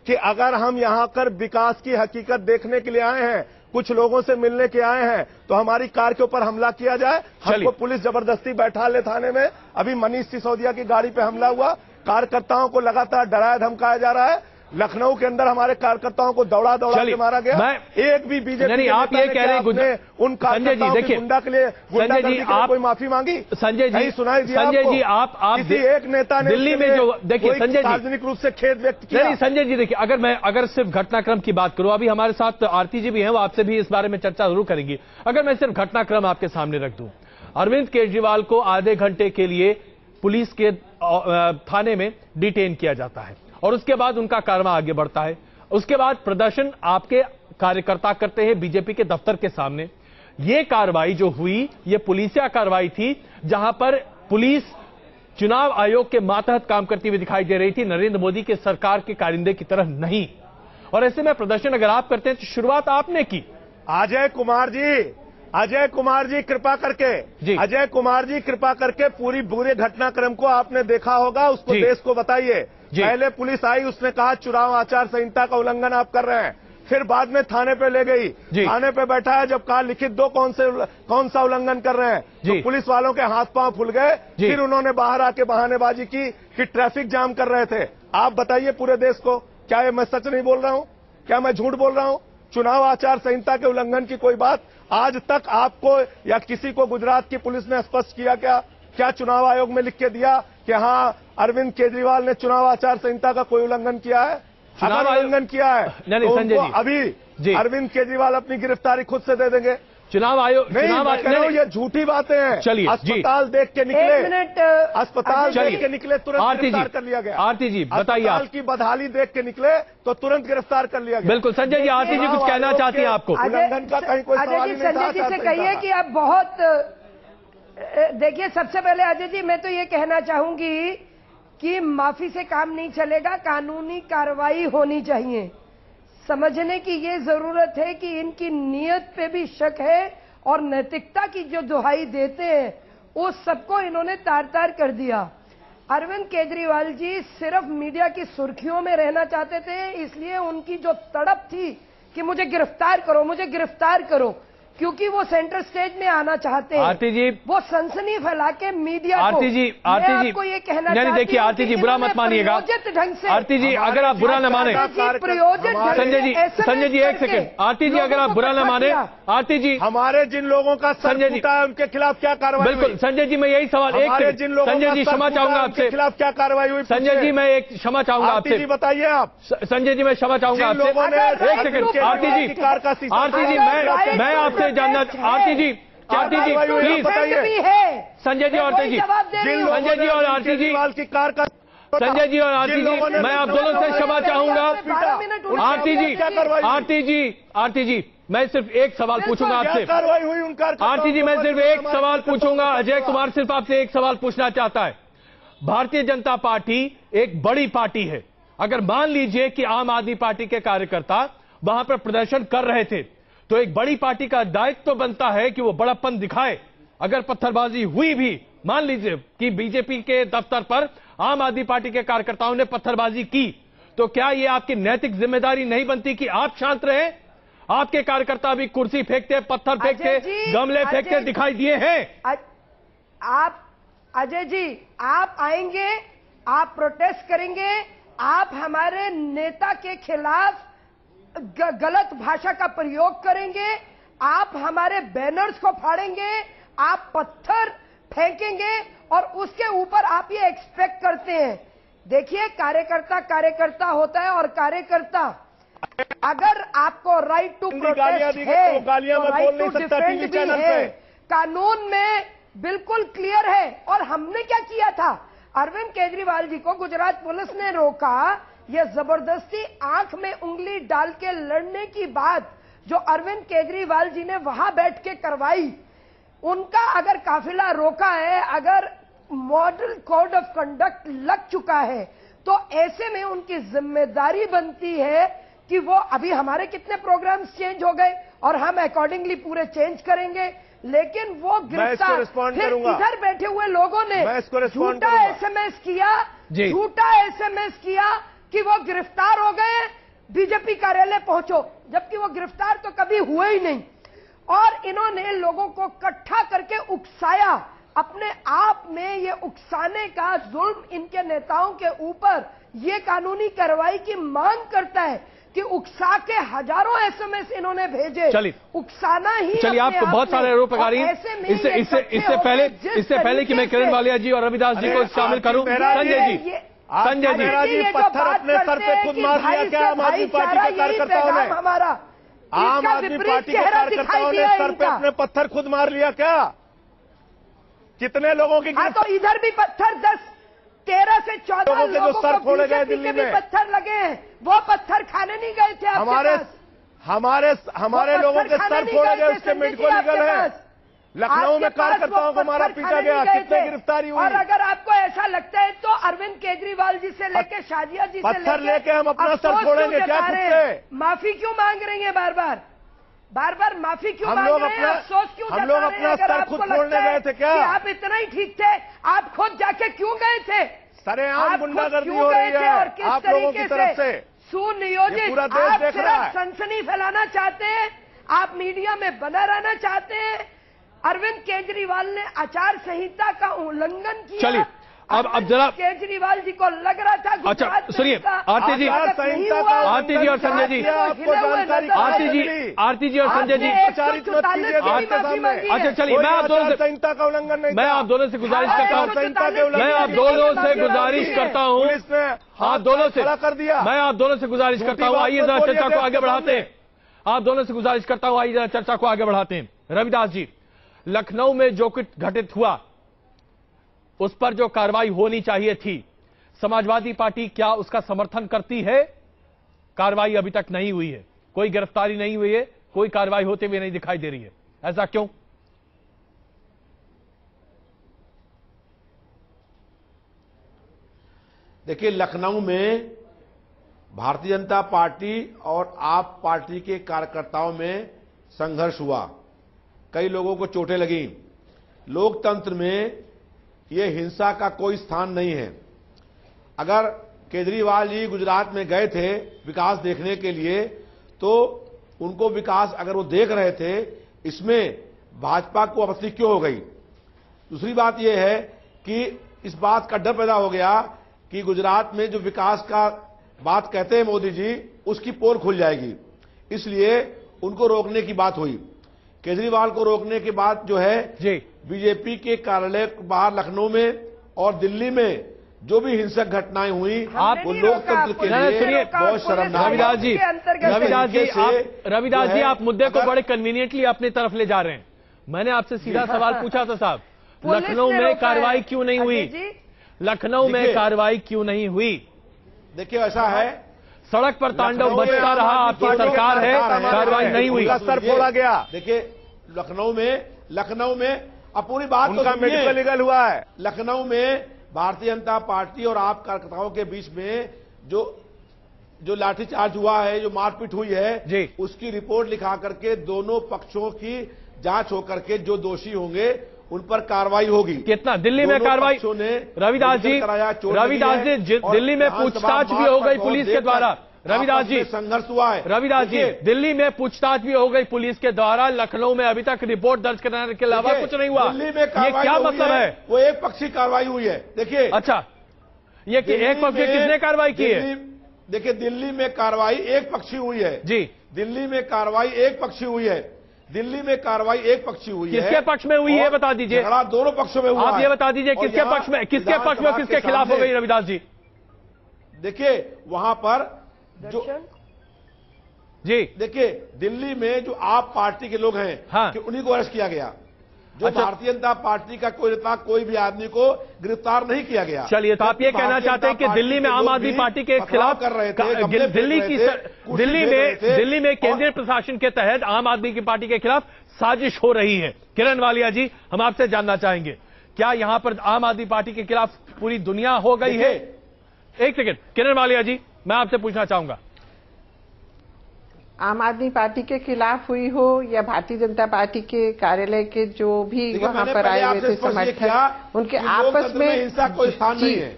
कि अगर हम यहां कर विकास की हकीकत देखने के लिए आए हैं, कुछ लोगों से मिलने के आए हैं, तो हमारी कार के ऊपर हमला किया जाए, हमको पुलिस जबरदस्ती बैठा ले थाने में। अभी मनीष सिसोदिया की गाड़ी पे हमला हुआ, कार्यकर्ताओं को लगातार डराया धमकाया जा रहा है। लखनऊ के अंदर हमारे कार्यकर्ताओं को दौड़ा के मारा गया। एक भी बीजेपी आप ये कह रहे हैं उन कार्यकर्ताओं की गुंडा के लिए कोई माफी मांगी? संजय जी सुनाई दिया? संजय जी आप किसी एक नेता ने दिल्ली में जो देखिए संजय जी सार्वजनिक रूप से खेद व्यक्त किया? नहीं संजय जी देखिए, अगर सिर्फ घटनाक्रम की बात करूं, अभी हमारे साथ आरती जी भी हैं, वो आपसे भी इस बारे में चर्चा जरूर करेंगी। अगर मैं सिर्फ घटनाक्रम आपके सामने रख दूं, अरविंद केजरीवाल को आधे घंटे के लिए पुलिस के थाने में डिटेन किया जाता है और उसके बाद उनका कारवां आगे बढ़ता है। उसके बाद प्रदर्शन आपके कार्यकर्ता करते हैं बीजेपी के दफ्तर के सामने। यह कार्रवाई जो हुई, यह पुलिसिया कार्रवाई थी, जहां पर पुलिस चुनाव आयोग के मातहत काम करती हुई दिखाई दे रही थी, नरेंद्र मोदी के सरकार के कारिंदे की तरह नहीं। और ऐसे में प्रदर्शन अगर आप करते हैं तो शुरुआत आपने की। अजय कुमार जी कृपा करके पूरे घटनाक्रम को आपने देखा होगा, उसको देश को बताइए। पहले पुलिस आई, उसने कहा चुनाव आचार संहिता का उल्लंघन आप कर रहे हैं, फिर बाद में थाने पे ले गई, थाने पे बैठाया, जब कहा लिखित दो कौन सा उल्लंघन कर रहे हैं, तो पुलिस वालों के हाथ पांव फूल गए। फिर उन्होंने बाहर आके बहानेबाजी की कि ट्रैफिक जाम कर रहे थे। आप बताइए पूरे देश को, क्या ये मैं सच नहीं बोल रहा हूं? क्या मैं झूठ बोल रहा हूं? चुनाव आचार संहिता के उल्लंघन की कोई बात आज तक आपको या किसी को गुजरात की पुलिस ने स्पष्ट किया? क्या चुनाव आयोग में लिख के दिया कि हां अरविंद केजरीवाल ने चुनाव आचार संहिता का कोई उल्लंघन किया है? अगर उल्लंघन किया है तो संजय जी अभी अरविंद केजरीवाल अपनी गिरफ्तारी खुद से दे देंगे। चुनाव आयोग नहीं, ये झूठी बातें हैं। चलिए, अस्पताल देख के निकले, तुरंत गिरफ्तार कर लिया गया। आरती जी बताइए, अस्पताल की बदहाली देख के निकले तो तुरंत गिरफ्तार कर लिया गया। बिल्कुल संजय जी, आरती जी कुछ कहना चाहती हैं आपको? उल्लंघन का कहीं कोई सवाल नहीं था। संजय जी से कहिए कि आप बहुत देखिए, सबसे पहले अजय जी मैं तो ये कहना चाहूंगी कि माफी से काम नहीं चलेगा, कानूनी कार्रवाई होनी चाहिए। समझने की ये जरूरत है कि इनकी नीयत पे भी शक है और नैतिकता की जो दुहाई देते हैं वो सबको इन्होंने तार-तार कर दिया। अरविंद केजरीवाल जी सिर्फ मीडिया की सुर्खियों में रहना चाहते थे, इसलिए उनकी जो तड़प थी कि मुझे गिरफ्तार करो, क्योंकि वो सेंटर स्टेज में आना चाहते हैं। आरती जी वो सनसनी फैला के मीडिया आरती जी आपको ये कहना नहीं, देखिए आरती जी बुरा मत मानिएगा। आरती जी अगर आप बुरा न माने, संजय जी एक सेकंड, आरती जी अगर आप बुरा न माने, आरती जी हमारे जिन लोगों का संजय जी है उनके खिलाफ क्या कार्रवाई? बिल्कुल संजय जी मैं यही सवाल, संजय जी क्षमा चाहूंगा आपसे, खिलाफ क्या कार्रवाई हुई? संजय जी मैं एक क्षमा चाहूंगा आपसे, बताइए आप। संजय जी मैं क्षमा चाहूंगा आपसे, एक सेकंड। आरती जी मैं आपसे जानना, आरती जी प्लीज संजय जी और आरती जी, संजय जी और आरती जी, संजय जी और आरती जी मैं आप दोनों से क्षमा चाहूंगा। आरती जी मैं सिर्फ एक सवाल पूछूंगा आपसे। आरती जी मैं सिर्फ एक सवाल पूछूंगा। अजय कुमार सिर्फ आपसे एक सवाल पूछना चाहता है। भारतीय जनता पार्टी एक बड़ी पार्टी है, अगर मान लीजिए कि आम आदमी पार्टी के कार्यकर्ता वहां पर प्रदर्शन कर रहे थे, तो एक बड़ी पार्टी का दायित्व तो बनता है कि वो बड़प्पन दिखाए। अगर पत्थरबाजी हुई भी, मान लीजिए कि बीजेपी के दफ्तर पर आम आदमी पार्टी के कार्यकर्ताओं ने पत्थरबाजी की, तो क्या ये आपकी नैतिक जिम्मेदारी नहीं बनती कि आप शांत रहें? आपके कार्यकर्ता भी कुर्सी फेंकते, पत्थर फेंकते, गमले फेंकते दिखाई दिए हैं। आप अजय जी आप आएंगे, आप प्रोटेस्ट करेंगे, आप हमारे नेता के खिलाफ गलत भाषा का प्रयोग करेंगे, आप हमारे बैनर्स को फाड़ेंगे, आप पत्थर फेंकेंगे और उसके ऊपर आप ये एक्सपेक्ट करते हैं। देखिए कार्यकर्ता होता है और कार्यकर्ता अगर आपको राइट टू प्रोटेस्ट है तो राइट टू डिफेंड भी है, कानून में बिल्कुल क्लियर है। और हमने क्या किया था, अरविंद केजरीवाल जी को गुजरात पुलिस ने रोका, यह जबरदस्ती आंख में उंगली डाल के लड़ने की बात जो अरविंद केजरीवाल जी ने वहां बैठ के करवाई, उनका अगर काफिला रोका है, अगर मॉडल कोड ऑफ कंडक्ट लग चुका है, तो ऐसे में उनकी जिम्मेदारी बनती है कि वो अभी हमारे कितने प्रोग्राम्स चेंज हो गए और हम अकॉर्डिंगली पूरे चेंज करेंगे, लेकिन वो गिरफ्तार फिर इधर बैठे हुए लोगों ने झूठा एसएमएस किया कि वो गिरफ्तार हो गए बीजेपी कार्यालय पहुंचो, जबकि वो गिरफ्तार तो कभी हुए ही नहीं। और इन्होंने लोगों को इकट्ठा करके उकसाया। अपने आप में ये उकसाने का जुल्म इनके नेताओं के ऊपर ये कानूनी कार्रवाई की मांग करता है कि उकसा के हजारों एसएमएस इन्होंने भेजे। चलिए, उकसाना ही। चलिए, आप तो बहुत सारे आरोप लगा रही हैं। इससे पहले कि मैं किरण वालिया जी और रविदास जी को शामिल करूं, संजय जी पत्थर अपने सर पे खुद मार लिया क्या आम आदमी पार्टी के कार्यकर्ताओं ने? हमारा आम आदमी पार्टी के कार्यकर्ताओं ने सर पे अपने पत्थर खुद मार लिया क्या? कितने लोगों की? हाँ, तो इधर भी पत्थर 13 से 14 लोगों को सर फोड़े गए दिल्ली में। पत्थर लगे हैं, वो पत्थर खाने नहीं गए थे हमारे लोगों के सर फोड़े गए, उसके मेडिकल लीगल है। लखनऊ में कार्यकर्ताओं को मारा पीटा गया, कितने गिरफ्तारी हुई? और अगर आपको ऐसा लगता है तो अरविंद केजरीवाल जी से लेके शाजिया जी से पत्थर लेके हम अपना सर फोड़ेंगे क्या? माफी क्यों मांग रही है? बार बार माफी क्यों मांग रहे हैं? अफसोस क्यों? हम लोग अपना सर खुद फोड़ने गए थे क्या? आप इतना ही ठीक थे, आप खुद जाके क्यों गए थे? सरेआम गुंडागर्दी हो रही है आप लोगों की तरफ से। सुनियोजित, पूरा देश देख रहा है। सनसनी फैलाना चाहते हैं, आप मीडिया में बना रहना चाहते हैं। अरविंद केजरीवाल ने आचार संहिता का उल्लंघन किया। चलिए, अब जरा केजरीवाल जी को लग रहा था। अच्छा सुनिए, आरती जी और संजय जी, आरती जी और संजय जी, अच्छा चलिए, मैं आप दोनों से संहिता का उल्लंघन नहीं, मैं आप दोनों से गुजारिश करता हूँ, मैं आप दोनों से गुजारिश करता हूँ, आप दोनों से कर दिया, मैं आप दोनों से गुजारिश करता हूँ, आइए जरा चर्चा को आगे बढ़ाते हैं। आप दोनों से गुजारिश करता हूँ, आइए जरा चर्चा को आगे बढ़ाते हैं। रविदास जी, लखनऊ में जो कुछ घटित हुआ उस पर जो कार्रवाई होनी चाहिए थी, समाजवादी पार्टी क्या उसका समर्थन करती है? कार्रवाई अभी तक नहीं हुई है, कोई गिरफ्तारी नहीं हुई है, कोई कार्रवाई होते हुए नहीं दिखाई दे रही है, ऐसा क्यों? देखिए, लखनऊ में भारतीय जनता पार्टी और आप पार्टी के कार्यकर्ताओं में संघर्ष हुआ, कई लोगों को चोटें लगी। लोकतंत्र में यह हिंसा का कोई स्थान नहीं है। अगर केजरीवाल जी गुजरात में गए थे विकास देखने के लिए, तो उनको विकास अगर वो देख रहे थे, इसमें भाजपा को आपत्ति क्यों हो गई? दूसरी बात यह है कि इस बात का डर पैदा हो गया कि गुजरात में जो विकास का बात कहते हैं मोदी जी, उसकी पोल खुल जाएगी, इसलिए उनको रोकने की बात हुई। केजरीवाल को रोकने के बाद जो है बीजेपी के कार्यालय बाहर लखनऊ में और दिल्ली में जो भी हिंसक घटनाएं हुई, वो लोकतंत्र के लिए बहुत शर्मनाक। रविदास जी, आप मुद्दे को बड़े कन्वीनियंटली अपनी तरफ ले जा रहे हैं। मैंने आपसे सीधा सवाल पूछा था साहब, लखनऊ में कार्रवाई क्यों नहीं हुई? लखनऊ में कार्रवाई क्यों नहीं हुई? देखिए, ऐसा है, सड़क पर तांडव बचता रहा, आपकी सरकार है, कार्रवाई नहीं हुई, सर फोड़ा गया। देखिए, लखनऊ में अब पूरी बात उनका मेडिकल लीगल हुआ है। लखनऊ में भारतीय जनता पार्टी और आप कार्यकर्ताओं के बीच में जो लाठीचार्ज हुआ है, जो मारपीट हुई है, उसकी रिपोर्ट लिखा करके दोनों पक्षों की जांच होकर के जो दोषी होंगे उन पर कार्रवाई होगी। कितना दिल्ली में कार्रवाई? रविदास जी, दिल्ली में पूछताछ भी हो गई पुलिस के द्वारा। रविदास जी, संघर्ष हुआ है। रविदास जी, दिल्ली में पूछताछ भी हो गई पुलिस के द्वारा, लखनऊ में अभी तक रिपोर्ट दर्ज कराने के अलावा कुछ नहीं हुआ। दिल्ली में ये क्या मतलब है? वो एक पक्षी कार्रवाई हुई है। देखिए, अच्छा, ये एक पक्षी किसने कार्रवाई की है? देखिए, दिल्ली में कार्रवाई एक पक्षी हुई है जी, दिल्ली में कार्रवाई एक पक्षी हुई है, दिल्ली में कार्रवाई एक पक्षी हुई है। किसके पक्ष में हुई है बता दीजिए? झगड़ा दोनों पक्षों में हुआ। आप ये बता दीजिए किसके पक्ष में, किसके खिलाफ हो गई? रविदास जी, देखिए, वहां पर जो देखिए, दिल्ली में जो आप पार्टी के लोग हैं, हाँ, कि उन्हीं को अरेस्ट किया गया। जो भारतीय जनता पार्टी का कोई नेता, कोई भी आदमी को गिरफ्तार नहीं किया गया। चलिए, तो आप ये कहना चाहते हैं कि दिल्ली में आम आदमी पार्टी के खिलाफ कर रहे थे, दिल्ली में केंद्रीय प्रशासन के तहत आम आदमी की पार्टी के खिलाफ साजिश हो रही है। किरण वालिया जी, हम आपसे जानना चाहेंगे, क्या यहां पर आम आदमी पार्टी के खिलाफ पूरी दुनिया हो गई है? एक सेकेंड, किरण वालिया जी, मैं आपसे पूछना चाहूंगा, आम आदमी पार्टी के खिलाफ हुई हो या भारतीय जनता पार्टी के कार्यालय के जो भी वहां पर आए हुए थे समर्थक, उनके आपस में हिंसा कोई स्थान नहीं है।